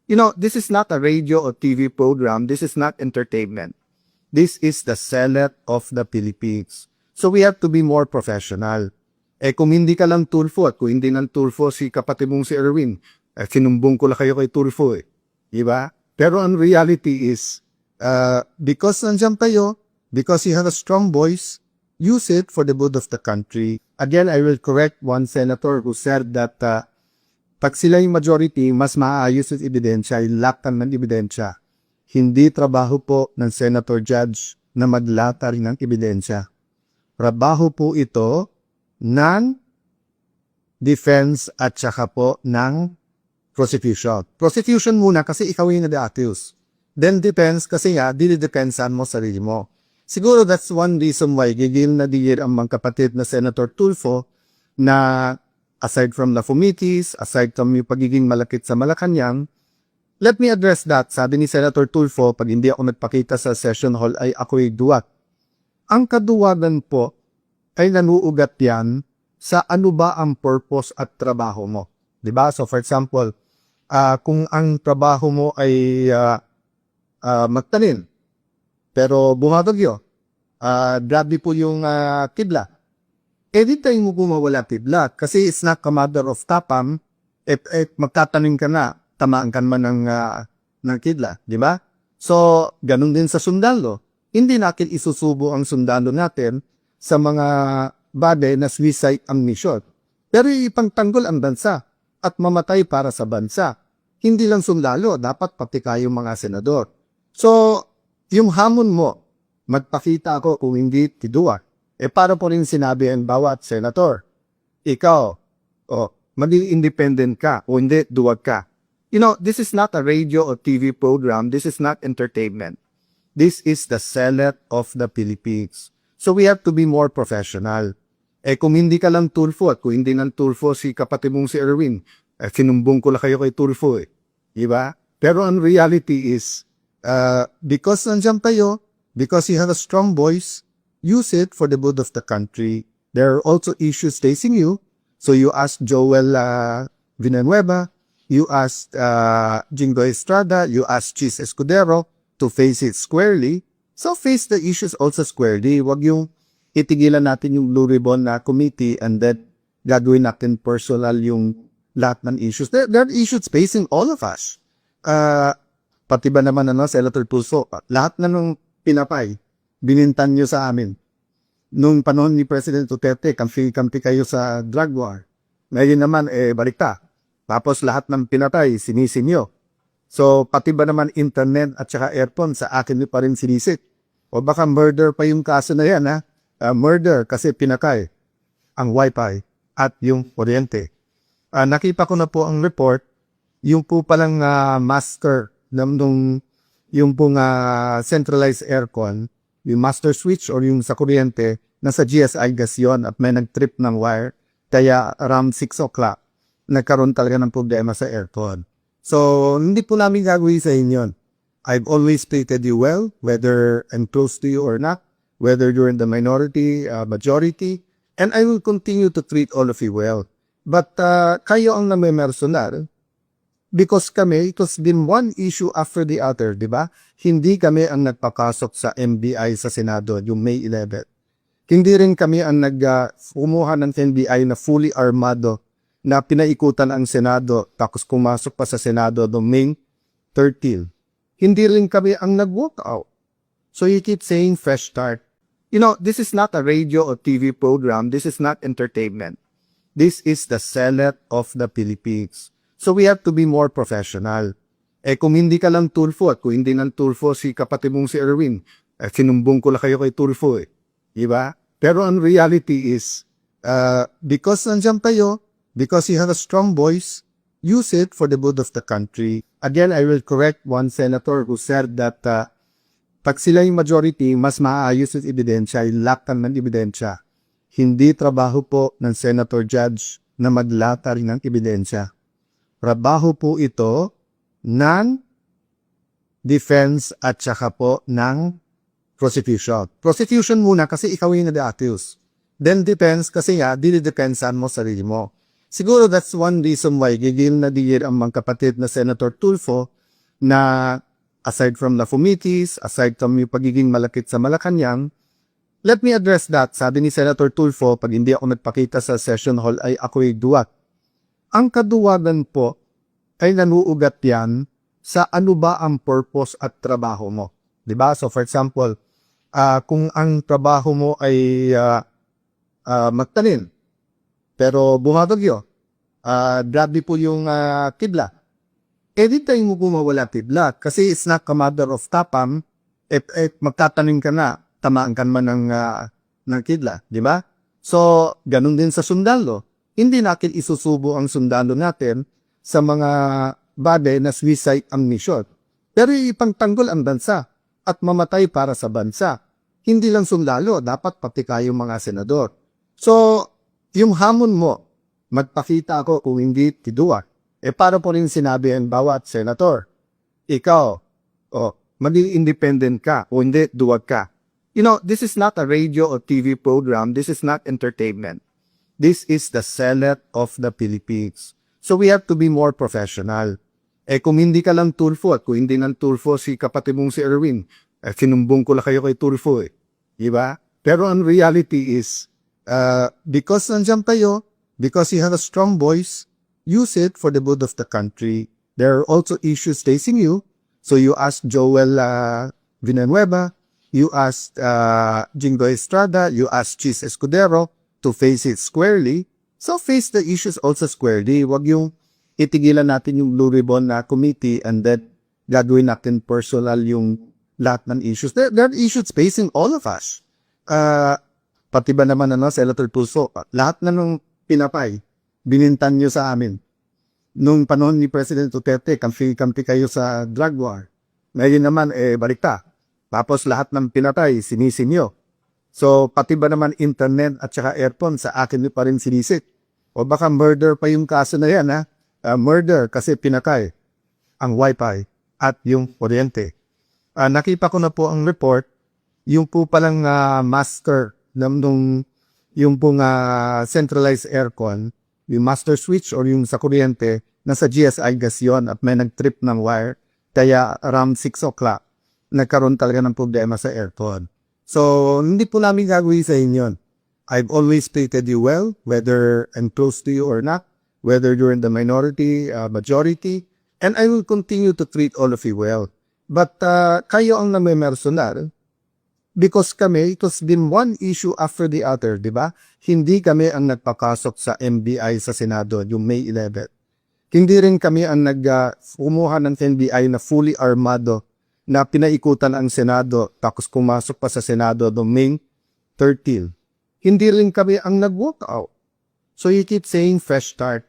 This is not a radio or TV program. This is not entertainment. This is the Senate of the Philippines. So we have to be more professional. Kung hindi ka lang Tulfo at kung hindi lang Tulfo si kapatid mong si Erwin, sinumbong ko lang kayo kay Tulfo Diba? Pero ang reality is, because nandiyan kayo, because you have a strong voice, use it for the good of the country. Again, I will correct one senator who said that pag sila yung majority, mas maayos yung ebidensya, yung laktan ng ebidensya. Hindi trabaho po ng senator judge na maglata rin ng ebidensya. Trabaho po ito ng defense at saka po ng prosecution. Prosecution muna kasi ikaw yung nade-accuse. Then defense kasi dinidepensan mo sarili mo. Siguro that's one reason why gigil na digil ang mga kapatid na Senator Tulfo na aside from the committees, aside from yung pagiging malakit sa Malacanang, let me address that. Sabi ni Senator Tulfo, pag hindi ako nagpakita sa session hall ay ako'y duwag. Ang kaduwagan po ay nanuugat yan sa ano ba ang purpose at trabaho mo. Diba? So for example, kung ang trabaho mo ay magtanim, pero bumabagyo, grabe po yung kidlat. Di tayo mo mawala kidlat kasi it's not a matter of tapam, magtatanim ka na, tamaan ka man ng kidlat, di ba? So, ganun din sa sundalo. Hindi natin isusubo ang sundalo natin sa mga bagay na suicide ang mission. Pero ipangtanggol ang bansa at mamatay para sa bansa. Hindi lang sundalo, dapat pati kayong mga senador. So, yung hamon mo, magpakita ako kung hindi tiduwa. Para po rin sinabi ang bawat senator, ikaw, maging independent ka o hindi, duwag ka. This is not a radio or TV program. This is not entertainment. This is the Senate of the Philippines. So we have to be more professional. Kung hindi ka lang Tulfo at kung hindi lang Tulfo si kapatid mong si Erwin, sinumbong ko lang kayo kay Tulfo Diba? Pero ang reality is, because nandiyan kayo, because you have a strong voice, use it for the good of the country. There are also issues facing you. So you asked Joel Villanueva, you asked Jingo Estrada, you asked Chis Escudero to face it squarely. So face the issues also squarely. Wag yung itigilan natin yung Blue Ribbon na committee and then gagawin natin personal yung lahat ng issues. There are issues facing all of us. Pati ba naman Senator Tulfo, lahat na nung pinapay, binintan nyo sa amin. Nung panahon ni President Duterte, kampi kayo sa drug war. Ngayon naman, balikta. Tapos lahat ng pinatay, sinisin nyo. So, pati ba naman internet at saka airphone, sa akin nyo pa rin sinisit. O baka murder pa yung kaso na yan, murder kasi pinatay ang wifi at yung kuryente. Nakita ko na po ang report, yung po palang master, yung pong centralized aircon, yung master switch or yung sa kuryente, nasa GSI gas yun at may nag-trip ng wire. Kaya around 6 o'clock, nagkaroon talaga ng problema sa aircon. So, hindi po namin gagawin sa inyo. I've always treated you well, whether I'm close to you or not, whether you're in the minority, majority, and I will continue to treat all of you well. But kayo ang namimersonal, because kami, it has been one issue after the other, di ba? Hindi kami ang nagpakasok sa MBI sa Senado, yung May 11. Hindi rin kami ang kumuha ng NBI na fully armado na pinaikutan ang Senado tapos pumasok pa sa Senado noong May 13. Hindi rin kami ang nag-walk out. So you keep saying fresh start. This is not a radio or TV program. This is not entertainment. This is the Senate of the Philippines. So we have to be more professional. Kung hindi ka lang Tulfo at kung hindi lang Tulfo si kapatid mong si Erwin, sinumbong ko lang kayo kay Tulfo Diba? Pero ang reality is, because nandiyan kayo, because you have a strong voice, use it for the good of the country. Again, I will correct one senator who said that pag sila yung majority, mas maayos yung ebidensya, yung laktan ng ebidensya. Hindi trabaho po ng senator judge na maglata rin ng ebidensya. Trabaho po ito ng defense at saka po ng prosecution. Prosecution muna kasi ikaw yung nade-accuse. Then defense kasi dinidepensan mo sarili mo. Siguro that's one reason why gigil na digil ang mga kapatid na Senator Tulfo na aside from Lafumitis, aside from yung pagiging malakit sa Malacanang, let me address that. Sabi ni Senator Tulfo, pag hindi ako nagpakita sa session hall ay ako'y duwag. Ang kaduwagan po ay nanuugat yan sa ano ba ang purpose at trabaho mo. Diba? So for example, kung ang trabaho mo ay magtanim, pero bumabagyo, grabe po yung kidlat. Di tayo mo mawala kidlat kasi it's not a matter of tapam, magtatanim ka na, tamaan ka man ng kidlat, di ba? So, ganun din sa sundalo. Hindi natin isusubo ang sundalo natin sa mga bagay na suicide ang mission. Pero ipangtanggol ang bansa at mamatay para sa bansa. Hindi lang sundalo, dapat pati kayong mga senador. So, yung hamon mo, magpakita ako kung hindi tiduwa. Para po rin sinabi ang bawat senator, ikaw, maging independent ka o hindi, duwag ka. You know, this is not a radio or TV program. This is not entertainment. This is the Senate of the Philippines. So we have to be more professional. Kung hindi ka lang Tulfo at kung hindi ng Tulfo si kapatid mong si Erwin, sinumbong ko lang kayo kay Tulfo Diba? Pero ang reality is, because nandiyan kayo, because you have a strong voice, use it for the good of the country. There are also issues facing you. So you asked Joel Villanueva, you asked Jingo Estrada, you asked Chis Escudero to face it squarely. So face the issues also squarely. Wag yung itigilan natin yung Blue Ribbon na committee and then gagawin natin personal yung lahat ng issues. There are issues facing all of us. Pati ba naman Senator Tulfo, lahat na nung pinapay, binintan nyo sa amin. Nung panahon ni President Duterte, kampi kayo sa drug war. Ngayon naman, balikta. Tapos lahat ng pinatay, sinisin nyo. So, pati ba naman internet at saka aircon, sa akin nyo pa rin sinisik. O baka murder pa yung kaso na yan, murder kasi pinatay ang wifi at yung kuryente. Nakita ko na po ang report, yung po palang master yung pong centralized aircon, yung master switch or yung sa kuryente, nasa GSI gas yun at may nag-trip ng wire. Kaya around 6 o'clock, nagkaroon talaga ng problema sa aircon. So, hindi po namin gagawin sa inyo. I've always treated you well, whether I'm close to you or not, whether you're in the minority, majority, and I will continue to treat all of you well. But kayo ang namimersonal, because kami, it has been one issue after the other, di ba? Hindi kami ang nagpakasok sa NBI sa Senado, yung May 11. Hindi rin kami ang kumuha ng NBI na fully armado na pinaikutan ang Senado tapos kumasok pa sa Senado noong May 13. Hindi rin kami ang nag-walk out. So you keep saying fresh start.